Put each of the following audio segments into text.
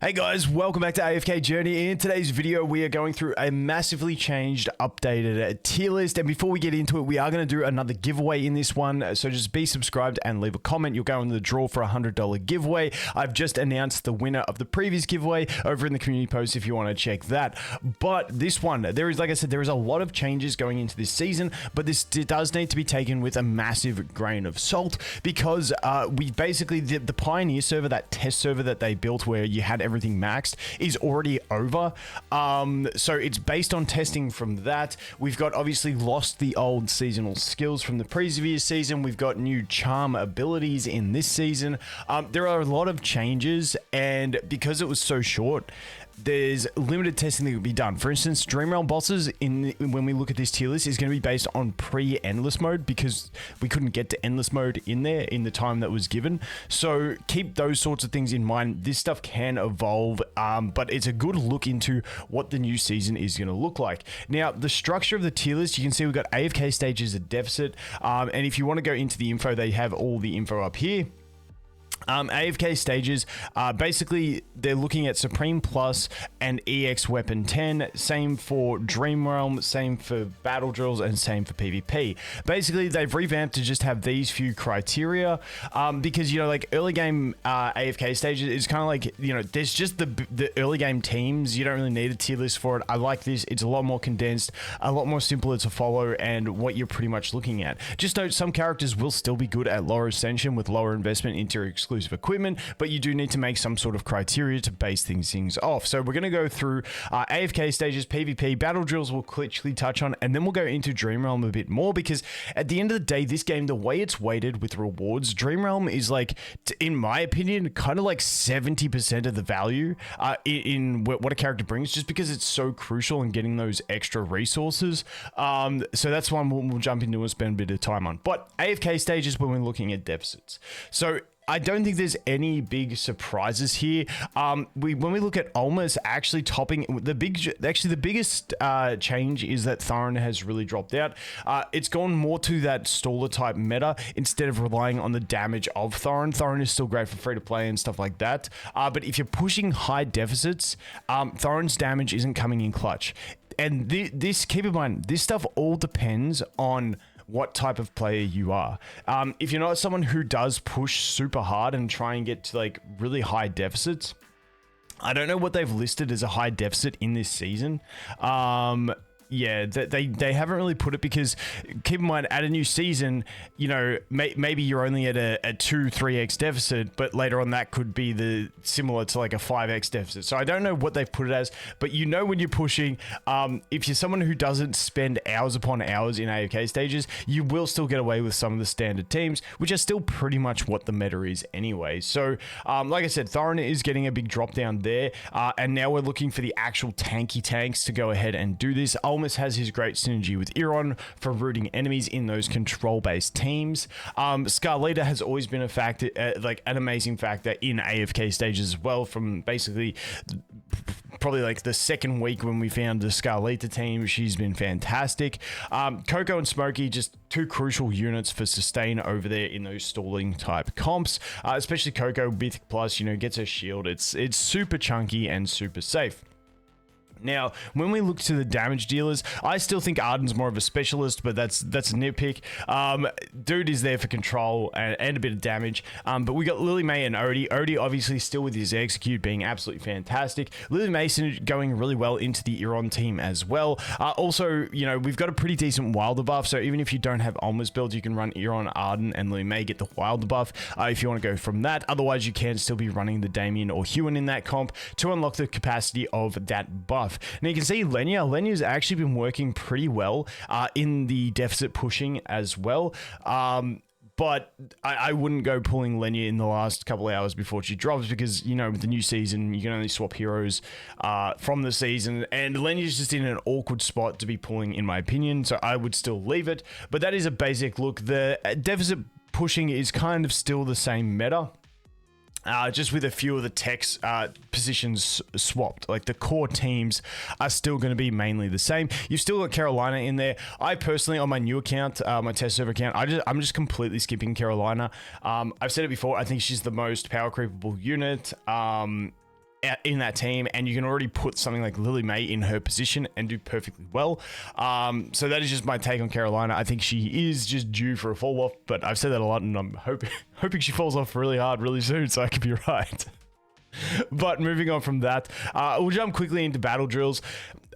Hey guys, welcome back to AFK Journey. In today's video, we are going through a massively changed, updated tier list. And before we get into it, we are going to do another giveaway in this one. So just be subscribed and leave a comment. You'll go in the draw for a $100 giveaway. I've just announced the winner of the previous giveaway over in the community post if you want to check that. But this one, there is, like I said, there is a lot of changes going into this season, but this does need to be taken with a massive grain of salt because we basically, the Pioneer server, that test server that they built where you had everything maxed, is already over. So it's based on testing from that. We've got obviously lost the old seasonal skills from the previous season. We've got new charm abilities in this season. There are a lot of changes, and because it was so short, there's limited testing that will be done. For instance, Dream Realm bosses, when we look at this tier list, is going to be based on pre-endless mode because we couldn't get to endless mode in there in the time that was given. So keep those sorts of things in mind. This stuff can evolve, but it's a good look into what the new season is going to look like. Now, the structure of the tier list, you can see we've got AFK stages at deficit, and if you want to go into the info, they have all the info up here. AFK stages, basically they're looking at Supreme Plus and EX Weapon 10, same for Dream Realm, same for Battle Drills, and same for PvP. Basically, they've revamped to just have these few criteria, because, you know, like early game AFK stages is kind of like, you know, there's just the early game teams. You don't really need a tier list for it. I like this. It's a lot more condensed, a lot more simpler to follow, and what you're pretty much looking at. Just note, some characters will still be good at lower ascension with lower investment into exclusive equipment, but you do need to make some sort of criteria to base things off. So we're going to go through AFK stages, PvP, Battle Drills we'll quickly touch on, and then we'll go into Dream Realm a bit more, because at the end of the day, this game, the way it's weighted with rewards, Dream Realm is like, in my opinion, kind of like 70% of the value in what a character brings, just because it's so crucial in getting those extra resources. So that's one we'll jump into and spend a bit of time on. But AFK stages when we're looking at deficits. So I don't think there's any big surprises here. When we look at Ulma's actually topping the biggest change is that Thorin has really dropped out. It's gone more to that staller type meta instead of relying on the damage of Thorin. Thorin is still great for free to play and stuff like that. But if you're pushing high deficits, Thorin's damage isn't coming in clutch. And this, keep in mind, this stuff all depends on what type of player you are. If you're not someone who does push super hard and try and get to like really high deficits, I don't know what they've listed as a high deficit in this season. Yeah, they haven't really put it, because keep in mind, at a new season, you know, maybe you're only at a 2-3x deficit, but later on that could be similar to like a 5x deficit. So I don't know what they've put it as, but you know, when you're pushing, if you're someone who doesn't spend hours upon hours in AFK stages, you will still get away with some of the standard teams, which are still pretty much what the meta is anyway. So like I said, Thorin is getting a big drop down there, and now we're looking for the actual tanky tanks to go ahead and do this. Almost has his great synergy with Iron for rooting enemies in those control-based teams. Scarlita has always been a factor, like an amazing factor in AFK stages as well, from basically probably like the second week when we found the Scarlita team. She's been fantastic. Coco and Smokey, just two crucial units for sustain over there in those stalling type comps, especially Coco Mythic Plus, you know, gets her shield. It's super chunky and super safe. Now, when we look to the damage dealers, I still think Arden's more of a specialist, but that's a nitpick. Dude is there for control and a bit of damage. But we got Lily May and Odie. Odie obviously still with his execute being absolutely fantastic. Lily Mason going really well into the Iron team as well. Also, you know, we've got a pretty decent Wilder buff, so even if you don't have Ulma's build, you can run Iron, Arden, and Lily May, get the Wilder buff if you want to go from that. Otherwise, you can still be running the Damien or Huon in that comp to unlock the capacity of that buff. Now you can see Lenya's actually been working pretty well in the deficit pushing as well. But I wouldn't go pulling Lenya in the last couple of hours before she drops, because, you know, with the new season, you can only swap heroes from the season, and Lenya's just in an awkward spot to be pulling, in my opinion, so I would still leave it. But that is a basic look. The deficit pushing is kind of still the same meta. Just with a few of the techs positions swapped. Like the core teams are still going to be mainly the same. You've still got Carolina in there. I personally, on my new account, my test server account, I'm just completely skipping Carolina. I've said it before, I think she's the most power creepable unit. in that team, and you can already put something like Lily May in her position and do perfectly well. So that is just my take on Carolina. I think she is just due for a fall off, but I've said that a lot, and I'm hoping she falls off really hard really soon so I could be right. But moving on from that, we'll jump quickly into battle drills.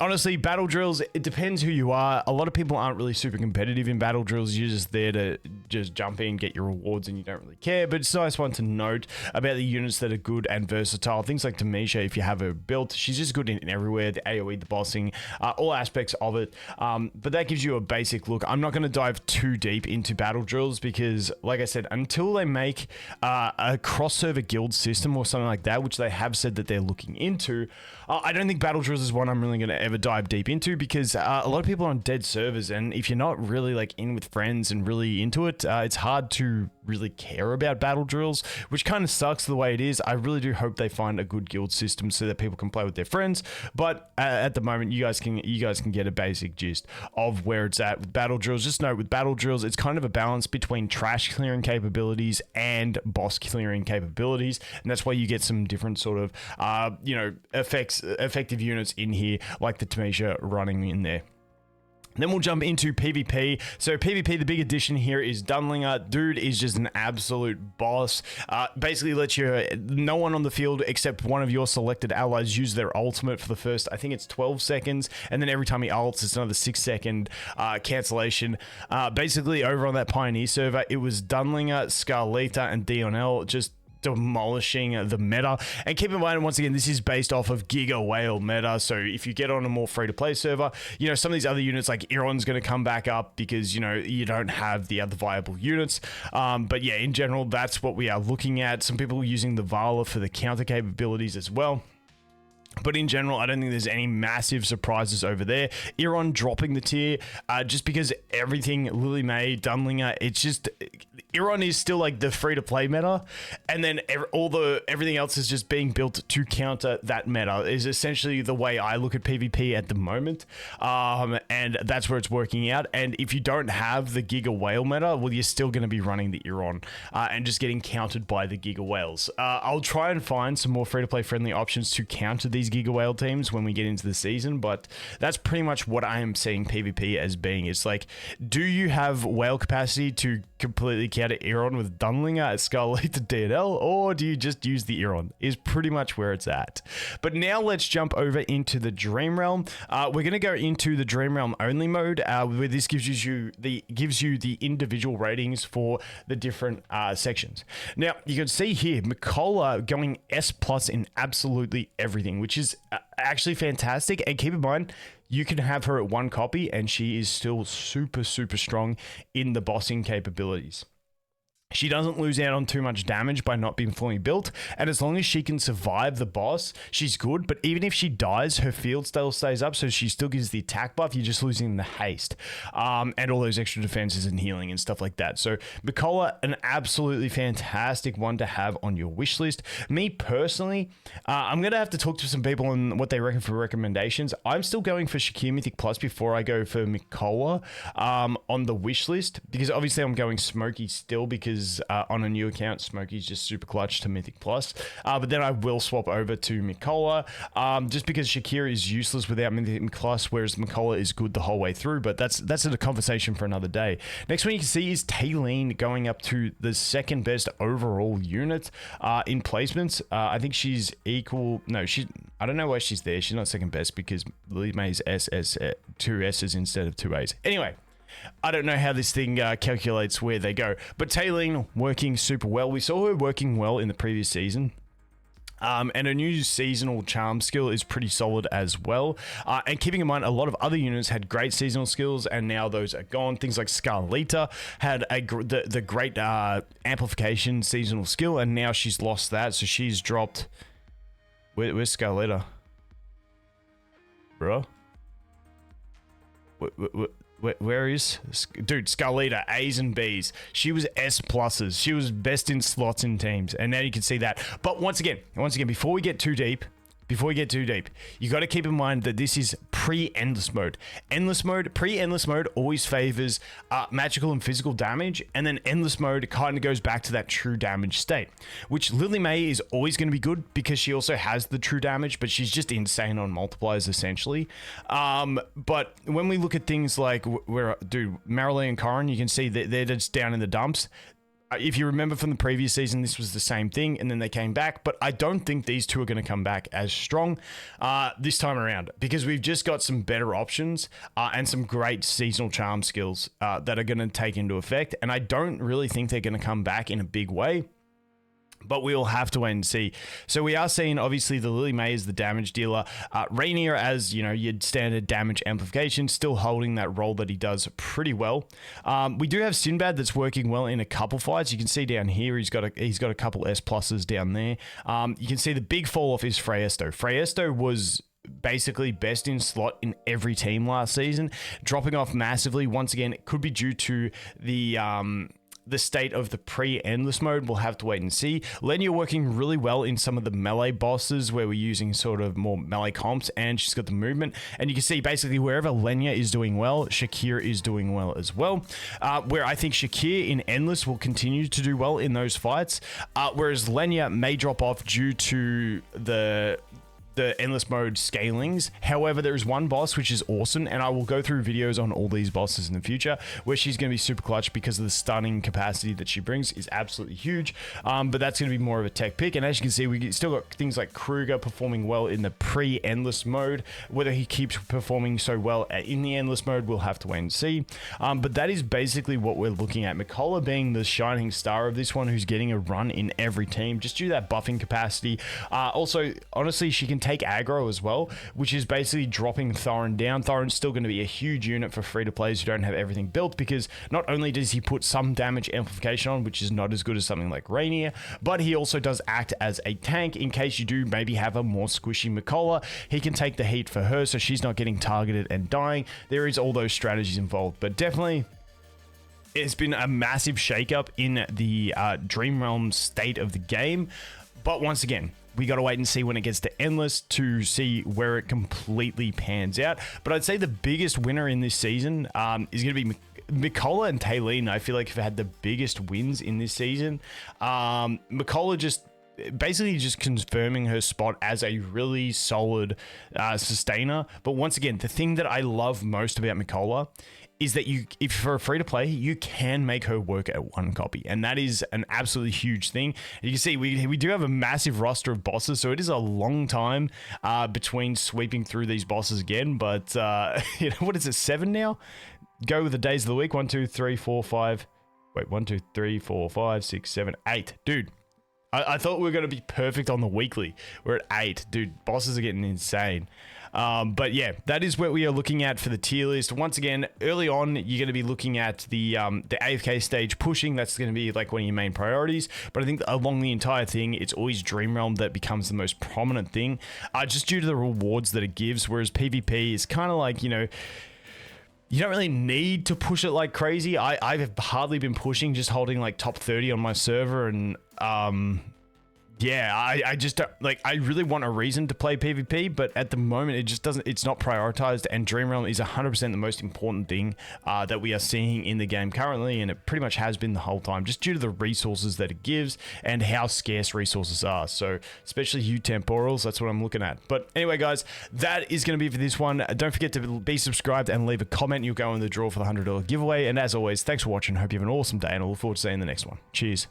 Honestly, battle drills, it depends who you are. A lot of people aren't really super competitive in battle drills. You're just there to just jump in, get your rewards, and you don't really care. But it's a nice one to note about the units that are good and versatile. Things like Tamisha, if you have her built, she's just good in everywhere. The AoE, the bossing, all aspects of it. But that gives you a basic look. I'm not going to dive too deep into battle drills because, like I said, until they make a cross-server guild system or something like that, which they have said that they're looking into, I don't think battle drills is one I'm really going to ever dive deep into because a lot of people are on dead servers, and if you're not really like in with friends and really into it, it's hard to really care about battle drills, which kind of sucks the way it is. I really do hope they find a good guild system so that people can play with their friends, but at the moment you guys can get a basic gist of where it's at with battle drills. Just note with battle drills, it's kind of a balance between trash clearing capabilities and boss clearing capabilities, and that's why you get some different sort of effective units in here, like the Tamisha running in there. Then we'll jump into PvP. So PvP, the big addition here is Dunlinger. Dude is just an absolute boss. Basically lets no one on the field except one of your selected allies use their ultimate for the first, I think it's 12 seconds. And then every time he ults, it's another 6-second cancellation. Basically over on that Pioneer server, it was Dunlinger, Scarletta, and Dionel just demolishing the meta. And keep in mind, once again, this is based off of Giga Whale meta, so if you get on a more free-to-play server, some of these other units like Iron's going to come back up because you don't have the other viable units. But yeah, in general, that's what we are looking at. Some people using the Vala for the counter capabilities as well. But in general, I don't think there's any massive surprises over there. Iron dropping the tier just because everything Lily May, Dunlinger, it's just Iron is still like the free-to-play meta, and then everything else is just being built to counter that meta is essentially the way I look at PvP at the moment, and that's where it's working out. And if you don't have the Giga Whale meta, well, you're still going to be running the Iron and just getting countered by the Giga Whales. I'll try and find some more free-to-play friendly options to counter these Giga Whale teams when we get into the season, but that's pretty much what I am seeing PvP as being. It's like, do you have whale capacity to completely counter Iron with Dunlinger, Scarletta, DNL, or do you just use the Iron? Is pretty much where it's at. But now let's jump over into the Dream Realm. We're going to go into the Dream Realm only mode, where this gives you the individual ratings for the different sections. Now you can see here Mikola going S+ in absolutely everything, which is actually fantastic. And keep in mind, you can have her at 1 copy and she is still super strong in the bossing capabilities. She doesn't lose out on too much damage by not being fully built, and as long as she can survive the boss, she's good. But even if she dies, her field still stays up, so she still gives the attack buff. You're just losing the haste and all those extra defenses and healing and stuff like that. So Mikola, an absolutely fantastic one to have on your wish list. Me personally, I'm going to have to talk to some people on what they reckon for recommendations. I'm still going for Shakir Mythic Plus before I go for Mikola on the wish list, because obviously I'm going Smokey still, because on a new account, Smokey's just super clutch to Mythic Plus. But then I will swap over to Mikola, just because Shakira is useless without Mythic Plus, whereas Mikola is good the whole way through. But that's a conversation for another day. Next one you can see is Taylene going up to the second best overall unit in placements. I think she's equal. No, I don't know why she's there. She's not second best because Lily May's SS 2 S's instead of 2 A's. Anyway, I don't know how this thing calculates where they go, but Taylene working super well. We saw her working well in the previous season. And a new seasonal charm skill is pretty solid as well. And keeping in mind, a lot of other units had great seasonal skills, and now those are gone. Things like Scarletta had the great amplification seasonal skill, and now she's lost that, so she's dropped. Where's Scarletta? Bro? Where is dude? Scarletta, A's and B's. She was S pluses. She was best in slots in teams, and now you can see that. But once again, before we get too deep, you got to keep in mind that this is pre-endless mode. Pre-endless mode always favors magical and physical damage, and then endless mode kind of goes back to that true damage state, which Lily May is always going to be good because she also has the true damage, but she's just insane on multipliers essentially. But when we look at things like Marilee and Corrin, you can see that they're just down in the dumps. If you remember from the previous season, this was the same thing, and then they came back. But I don't think these two are going to come back as strong this time around, because we've just got some better options and some great seasonal charm skills that are going to take into effect. And I don't really think they're going to come back in a big way, but we'll have to wait and see. So we are seeing, obviously, the Lily May as the damage dealer. Rainier as, your standard damage amplification, still holding that role that he does pretty well. We do have Sinbad that's working well in a couple fights. You can see down here, he's got a couple S pluses down there. You can see the big fall off is Freyesto. Freyesto was basically best in slot in every team last season, dropping off massively. Once again, it could be due to the state of the pre-endless mode. We'll have to wait and see. Lenya working really well in some of the melee bosses where we're using sort of more melee comps, and she's got the movement. And you can see basically wherever Lenya is doing well, Shakir is doing well as well. Where I think Shakir in endless will continue to do well in those fights, whereas Lenya may drop off due to the endless mode scalings. However, there is one boss which is awesome, and I will go through videos on all these bosses in the future, where she's going to be super clutch because of the stunning capacity that she brings is absolutely huge. But that's going to be more of a tech pick. And as you can see, we still got things like Kruger performing well in the pre-endless mode. Whether he keeps performing so well in the endless mode, we'll have to wait and see. But that is basically what we're looking at. Mikola being the shining star of this one, who's getting a run in every team just due to that buffing capacity. Also, honestly, she can take aggro as well, which is basically dropping Thorin down. Thorin's still going to be a huge unit for free-to-players who don't have everything built, because not only does he put some damage amplification on, which is not as good as something like Rainier, but he also does act as a tank in case you do maybe have a more squishy Mikola. He can take the heat for her so she's not getting targeted and dying. There is all those strategies involved, but definitely it's been a massive shakeup in the Dream Realm state of the game. But once again, we got to wait and see when it gets to endless to see where it completely pans out. But I'd say the biggest winner in this season is going to be Mikola and Taylene. I feel like have had the biggest wins in this season. Mikola basically just confirming her spot as a really solid sustainer. But once again, the thing that I love most about Mikola is that if for a free-to-play, you can make her work at one copy. And that is an absolutely huge thing. You can see we do have a massive roster of bosses, so it is a long time between sweeping through these bosses again. But, what is it, 7 now? Go with the days of the week. 1, 2, 3, 4, 5. Wait, 1, 2, 3, 4, 5, 6, 7, 8. Dude, I thought we were going to be perfect on the weekly. We're at 8. Dude, bosses are getting insane. But yeah, that is what we are looking at for the tier list. Once again, early on, you're going to be looking at the AFK stage pushing. That's going to be like one of your main priorities. But I think along the entire thing, it's always Dream Realm that becomes the most prominent thing, just due to the rewards that it gives. Whereas PvP is kind of like, you don't really need to push it like crazy. I've hardly been pushing, just holding like top 30 on my server, and yeah, I just don't, like, I really want a reason to play PvP, but at the moment it just doesn't, it's not prioritized, and Dream Realm is 100% the most important thing that we are seeing in the game currently, and it pretty much has been the whole time, just due to the resources that it gives and how scarce resources are. So especially you temporals, that's what I'm looking at. But anyway, guys, that is going to be for this one. Don't forget to be subscribed and leave a comment. You'll go in the draw for the $100 giveaway. And as always, thanks for watching. Hope you have an awesome day, and I look forward to seeing you in the next one. Cheers.